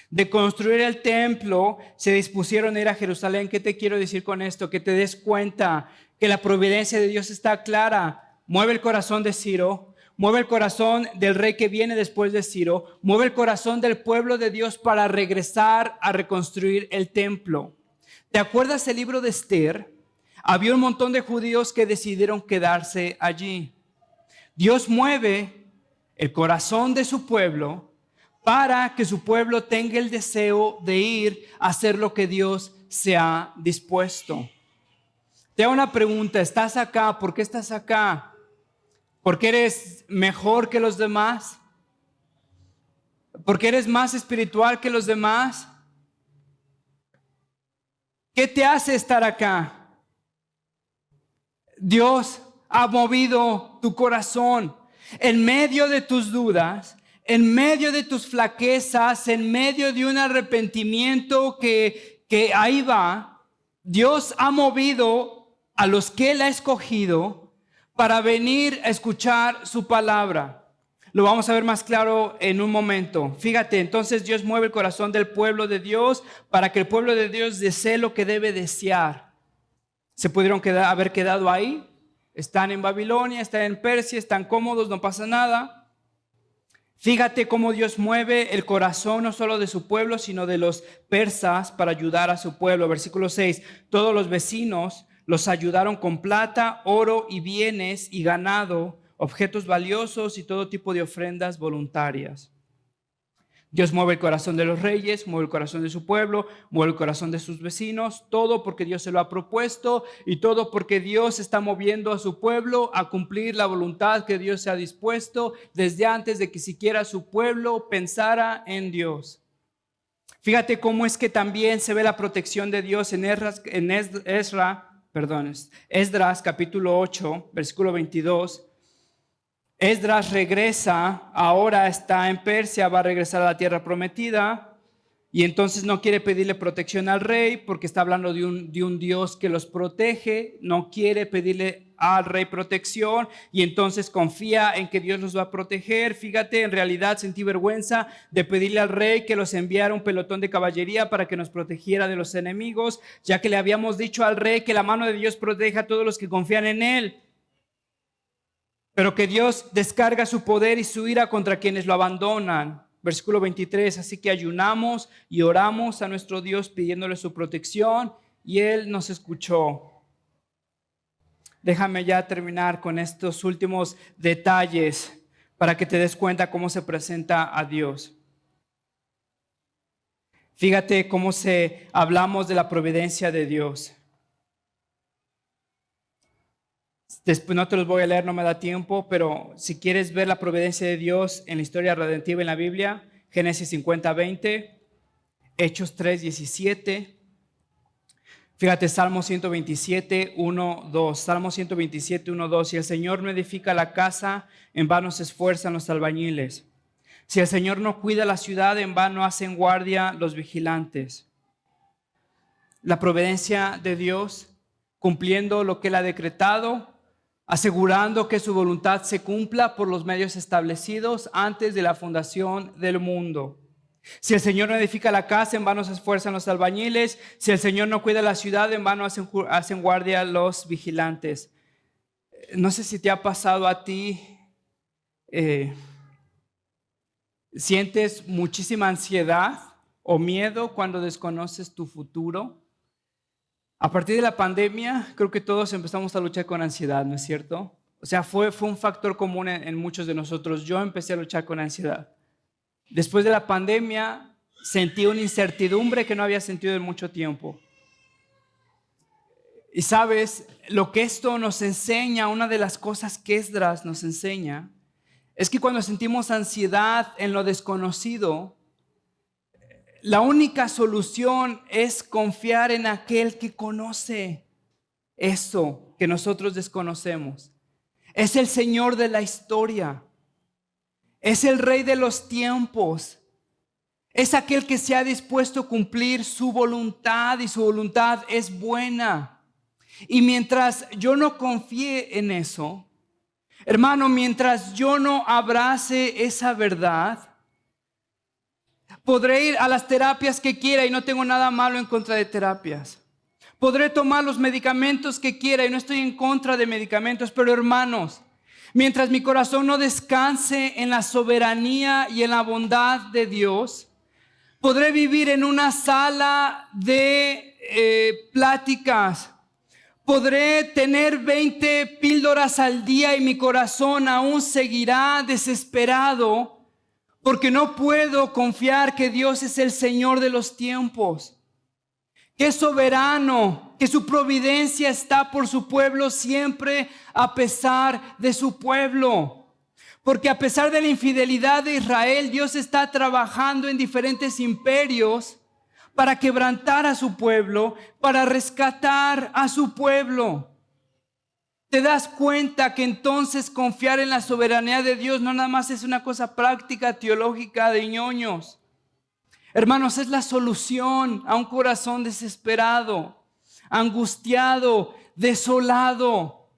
de construir el templo, se dispusieron a ir a Jerusalén. ¿Qué te quiero decir con esto? Que te des cuenta que la providencia de Dios está clara. Mueve el corazón de Ciro, mueve el corazón del rey que viene después de Ciro, mueve el corazón del pueblo de Dios para regresar a reconstruir el templo. ¿Te acuerdas el libro de Esther? Había un montón de judíos que decidieron quedarse allí. Dios mueve el corazón de su pueblo para que su pueblo tenga el deseo de ir a hacer lo que Dios se ha dispuesto. Te hago una pregunta, ¿estás acá? ¿Por qué estás acá? ¿Porque eres mejor que los demás? ¿Porque eres más espiritual que los demás? ¿Qué te hace estar acá? Dios ha movido tu corazón en medio de tus dudas, en medio de tus flaquezas, en medio de un arrepentimiento que ahí va. Dios ha movido a los que Él ha escogido para venir a escuchar su palabra. Lo vamos a ver más claro en un momento. Fíjate, entonces Dios mueve el corazón del pueblo de Dios para que el pueblo de Dios desee lo que debe desear. ¿Se pudieron haber quedado ahí? Están en Babilonia, están en Persia, están cómodos, no pasa nada. Fíjate cómo Dios mueve el corazón no solo de su pueblo, sino de los persas para ayudar a su pueblo. Versículo 6, todos los vecinos los ayudaron con plata, oro y bienes y ganado, objetos valiosos y todo tipo de ofrendas voluntarias. Dios mueve el corazón de los reyes, mueve el corazón de su pueblo, mueve el corazón de sus vecinos, todo porque Dios se lo ha propuesto y todo porque Dios está moviendo a su pueblo a cumplir la voluntad que Dios se ha dispuesto desde antes de que siquiera su pueblo pensara en Dios. Fíjate cómo es que también se ve la protección de Dios en Esdras capítulo 8, versículo 22. Esdras regresa, ahora está en Persia, va a regresar a la tierra prometida y entonces no quiere pedirle protección al rey porque está hablando de un Dios que los protege, no quiere pedirle al rey protección y entonces confía en que Dios los va a proteger. Fíjate, en realidad sentí vergüenza de pedirle al rey que los enviara un pelotón de caballería para que nos protegiera de los enemigos, ya que le habíamos dicho al rey que la mano de Dios proteja a todos los que confían en él. Pero que Dios descarga su poder y su ira contra quienes lo abandonan. Versículo 23, así que ayunamos y oramos a nuestro Dios pidiéndole su protección y Él nos escuchó. Déjame ya terminar con estos últimos detalles para que te des cuenta cómo se presenta a Dios. Fíjate cómo hablamos de la providencia de Dios. Después no te los voy a leer, no me da tiempo, pero si quieres ver la providencia de Dios en la historia redentiva en la Biblia, Génesis 50:20, Hechos 3:17, fíjate, Salmo 127, 1, 2, Salmo 127, 1, 2, si el Señor no edifica la casa, en vano se esfuerzan los albañiles. Si el Señor no cuida la ciudad, en vano hacen guardia los vigilantes. La providencia de Dios, cumpliendo lo que Él ha decretado, asegurando que su voluntad se cumpla por los medios establecidos antes de la fundación del mundo. Si el Señor no edifica la casa, en vano se esfuerzan los albañiles. Si el Señor no cuida la ciudad, en vano hacen guardia los vigilantes. No sé si te ha pasado a ti, sientes muchísima ansiedad o miedo cuando desconoces tu futuro. A partir de la pandemia, creo que todos empezamos a luchar con ansiedad, ¿no es cierto? O sea, fue un factor común en muchos de nosotros. Yo empecé a luchar con ansiedad. Después de la pandemia, sentí una incertidumbre que no había sentido en mucho tiempo. Y sabes, lo que esto nos enseña, una de las cosas que Esdras nos enseña, es que cuando sentimos ansiedad en lo desconocido, la única solución es confiar en aquel que conoce eso que nosotros desconocemos. Es el Señor de la historia. Es el Rey de los tiempos. Es aquel que se ha dispuesto a cumplir su voluntad y su voluntad es buena. Y mientras yo no confíe en eso, hermano, mientras yo no abrace esa verdad, podré ir a las terapias que quiera y no tengo nada malo en contra de terapias. Podré tomar los medicamentos que quiera y no estoy en contra de medicamentos, pero hermanos, mientras mi corazón no descanse en la soberanía y en la bondad de Dios, podré vivir en una sala de pláticas. Podré tener 20 píldoras al día y mi corazón aún seguirá desesperado porque no puedo confiar que Dios es el Señor de los tiempos, que es soberano, que su providencia está por su pueblo siempre a pesar de su pueblo. Porque a pesar de la infidelidad de Israel, Dios está trabajando en diferentes imperios para quebrantar a su pueblo, para rescatar a su pueblo. ¿Te das cuenta que entonces confiar en la soberanía de Dios no nada más es una cosa práctica, teológica de ñoños? Hermanos, es la solución a un corazón desesperado, angustiado, desolado.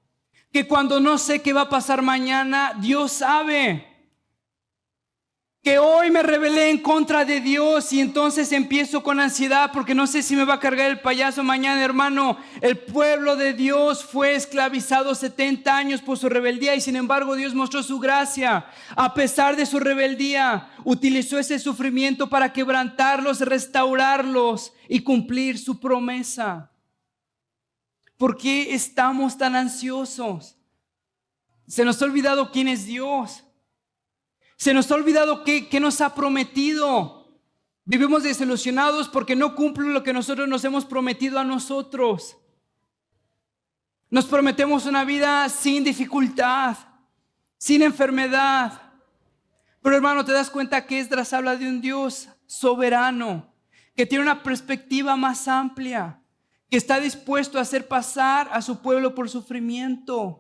Que cuando no sé qué va a pasar mañana, Dios sabe. Que hoy me rebelé en contra de Dios y entonces empiezo con ansiedad porque no sé si me va a cargar el payaso mañana, hermano. El pueblo de Dios fue esclavizado 70 años por su rebeldía y sin embargo Dios mostró su gracia. A pesar de su rebeldía, utilizó ese sufrimiento para quebrantarlos, restaurarlos y cumplir su promesa. ¿Por qué estamos tan ansiosos? Se nos ha olvidado quién es Dios. Se nos ha olvidado qué nos ha prometido. Vivimos desilusionados porque no cumple lo que nosotros nos hemos prometido a nosotros. Nos prometemos una vida sin dificultad, sin enfermedad. Pero hermano, ¿te das cuenta que Esdras habla de un Dios soberano, que tiene una perspectiva más amplia, que está dispuesto a hacer pasar a su pueblo por sufrimiento?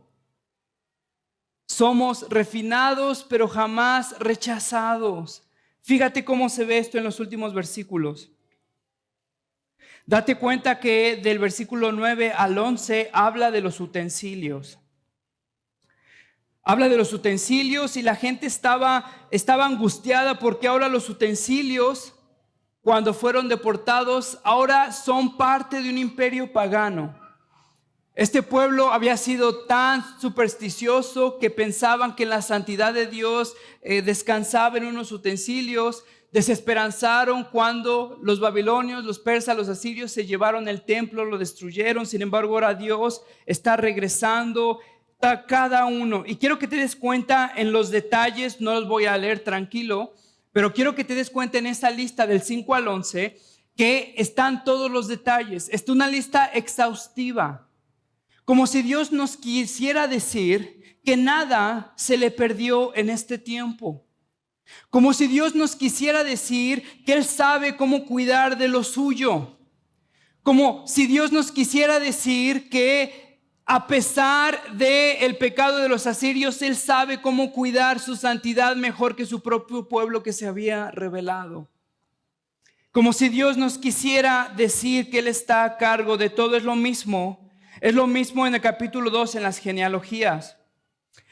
Somos refinados, pero jamás rechazados. Fíjate cómo se ve esto en los últimos versículos. Date cuenta que del versículo 9 al 11 habla de los utensilios. Habla de los utensilios y la gente estaba angustiada porque ahora los utensilios, cuando fueron deportados, ahora son parte de un imperio pagano. Este pueblo había sido tan supersticioso que pensaban que en la santidad de Dios descansaba en unos utensilios. Desesperanzaron cuando los babilonios, los persas, los asirios se llevaron el templo, lo destruyeron. Sin embargo, ahora Dios está regresando a cada uno. Y quiero que te des cuenta en los detalles, no los voy a leer tranquilo, pero quiero que te des cuenta en esta lista del 5 al 11 que están todos los detalles. Es una lista exhaustiva. Como si Dios nos quisiera decir que nada se le perdió en este tiempo. Como si Dios nos quisiera decir que Él sabe cómo cuidar de lo suyo. Como si Dios nos quisiera decir que a pesar del pecado de los asirios, Él sabe cómo cuidar su santidad mejor que su propio pueblo que se había rebelado. Como si Dios nos quisiera decir que Él está a cargo de todo. Es lo mismo en el capítulo 2 en las genealogías.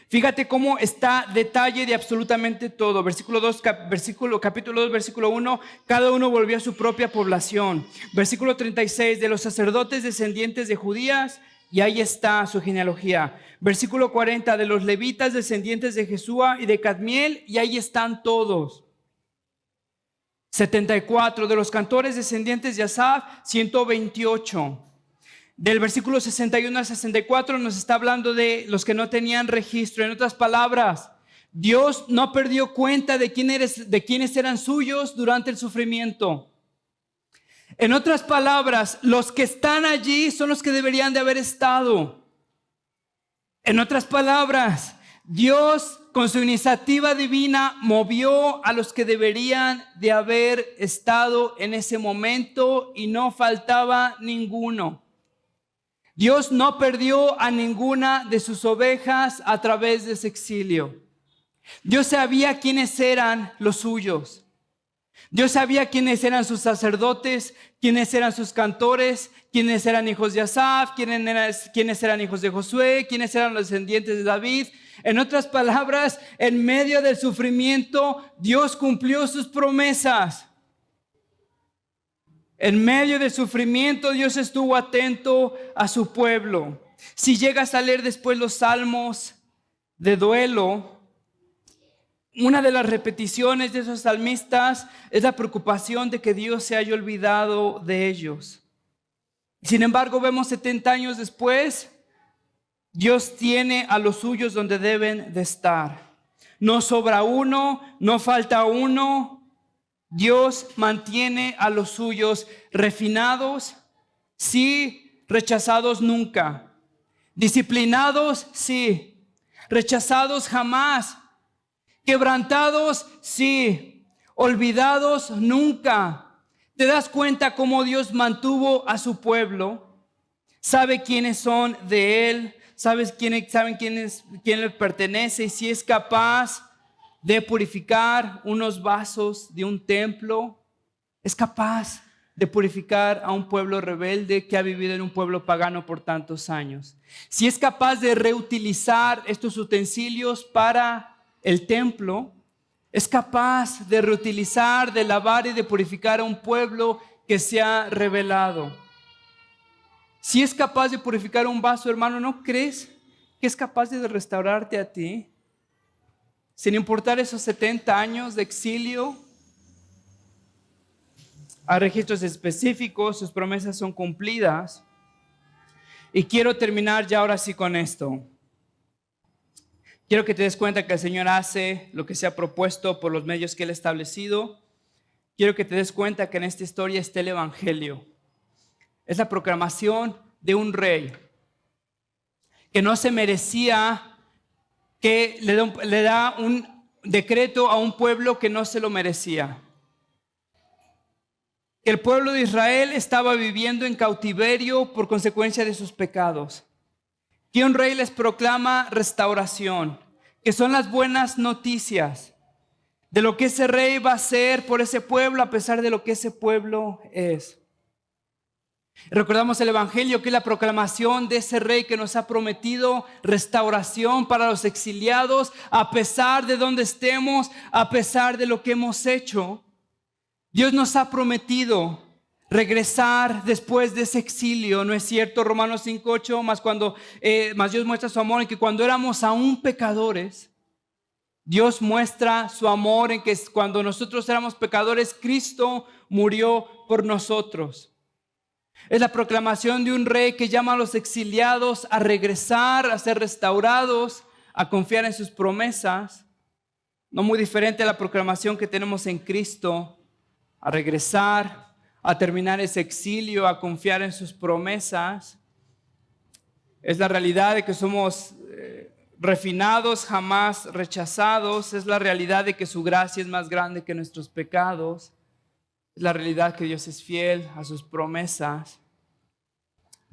Fíjate cómo está detalle de absolutamente todo. Capítulo 2, versículo 1, cada uno volvió a su propia población. Versículo 36, de los sacerdotes descendientes de judías, y ahí está su genealogía. Versículo 40, de los levitas descendientes de Jesúa y de Cadmiel, y ahí están todos. 74, de los cantores descendientes de Asaf, 128. Del versículo 61 al 64 nos está hablando de los que no tenían registro. En otras palabras, Dios no perdió cuenta de quiénes eran suyos durante el sufrimiento. En otras palabras, los que están allí son los que deberían de haber estado. En otras palabras, Dios, con su iniciativa divina, movió a los que deberían de haber estado en ese momento y no faltaba ninguno. Dios no perdió a ninguna de sus ovejas a través de ese exilio. Dios sabía quiénes eran los suyos. Dios sabía quiénes eran sus sacerdotes, quiénes eran sus cantores, quiénes eran hijos de Asaf, quiénes eran hijos de Josué, quiénes eran los descendientes de David. En otras palabras, en medio del sufrimiento, Dios cumplió sus promesas. En medio del sufrimiento, Dios estuvo atento a su pueblo. Si llegas a leer después los salmos de duelo, una de las repeticiones de esos salmistas es la preocupación de que Dios se haya olvidado de ellos. Sin embargo, vemos 70 años después, Dios tiene a los suyos donde deben de estar. No sobra uno, no falta uno. Dios mantiene a los suyos refinados, sí, rechazados nunca. Disciplinados, sí, rechazados jamás. Quebrantados, sí, olvidados nunca. ¿Te das cuenta cómo Dios mantuvo a su pueblo? Sabe quiénes son de Él, saben quién le pertenece y si es capaz de purificar unos vasos de un templo, es capaz de purificar a un pueblo rebelde que ha vivido en un pueblo pagano por tantos años. Si es capaz de reutilizar estos utensilios para el templo, es capaz de reutilizar, de lavar y de purificar a un pueblo que se ha rebelado. Si es capaz de purificar un vaso, hermano, ¿no crees que es capaz de restaurarte a ti? Sin importar esos 70 años de exilio, hay registros específicos, sus promesas son cumplidas. Y quiero terminar ya ahora sí con esto. Quiero que te des cuenta que el Señor hace lo que se ha propuesto por los medios que Él ha establecido. Quiero que te des cuenta que en esta historia está el Evangelio. Es la proclamación de un rey que no se merecía, que le da un decreto a un pueblo que no se lo merecía. El pueblo de Israel estaba viviendo en cautiverio por consecuencia de sus pecados. Que un rey les proclama restauración, que son las buenas noticias de lo que ese rey va a hacer por ese pueblo a pesar de lo que ese pueblo es. Recordamos el Evangelio, que es la proclamación de ese rey que nos ha prometido restauración para los exiliados a pesar de donde estemos, a pesar de lo que hemos hecho. Dios nos ha prometido regresar después de ese exilio, ¿no es cierto? Romanos 5:8, más Dios muestra su amor en que cuando éramos aún pecadores, Dios muestra su amor en que cuando nosotros éramos pecadores, Cristo murió por nosotros. Es la proclamación de un rey que llama a los exiliados a regresar, a ser restaurados, a confiar en sus promesas. No muy diferente a la proclamación que tenemos en Cristo, a regresar, a terminar ese exilio, a confiar en sus promesas. Es la realidad de que somos refinados, jamás rechazados. Es la realidad de que su gracia es más grande que nuestros pecados. Es la realidad que Dios es fiel a sus promesas.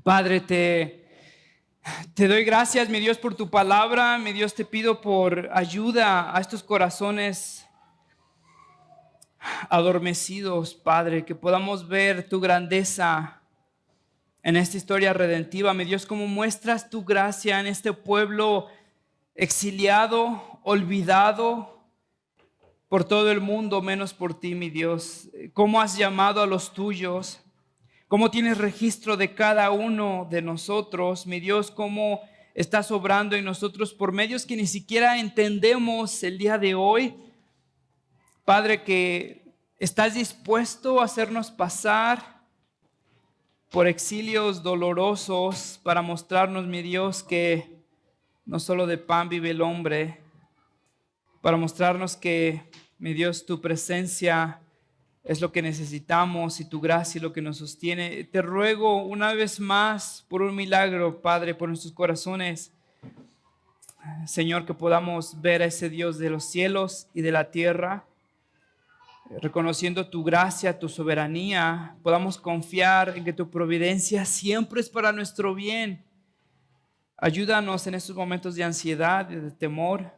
Padre, te doy gracias, mi Dios, por tu palabra. Mi Dios, te pido por ayuda a estos corazones adormecidos, Padre, que podamos ver tu grandeza en esta historia redentiva. Mi Dios, cómo muestras tu gracia en este pueblo exiliado, olvidado por todo el mundo, menos por ti, mi Dios. Cómo has llamado a los tuyos, cómo tienes registro de cada uno de nosotros, mi Dios, cómo estás obrando en nosotros por medios que ni siquiera entendemos el día de hoy. Padre, que estás dispuesto a hacernos pasar por exilios dolorosos para mostrarnos, mi Dios, que no solo de pan vive el hombre, para mostrarnos que, mi Dios, tu presencia es lo que necesitamos y tu gracia es lo que nos sostiene. Te ruego una vez más por un milagro, Padre, por nuestros corazones Señor, que podamos ver a ese Dios de los cielos y de la tierra, reconociendo tu gracia, tu soberanía, podamos confiar en que tu providencia siempre es para nuestro bien. Ayúdanos en estos momentos de ansiedad y de temor,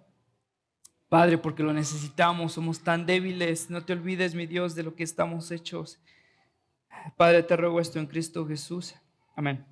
Padre, porque lo necesitamos, somos tan débiles. No te olvides, mi Dios, de lo que estamos hechos. Padre, te ruego esto en Cristo Jesús. Amén.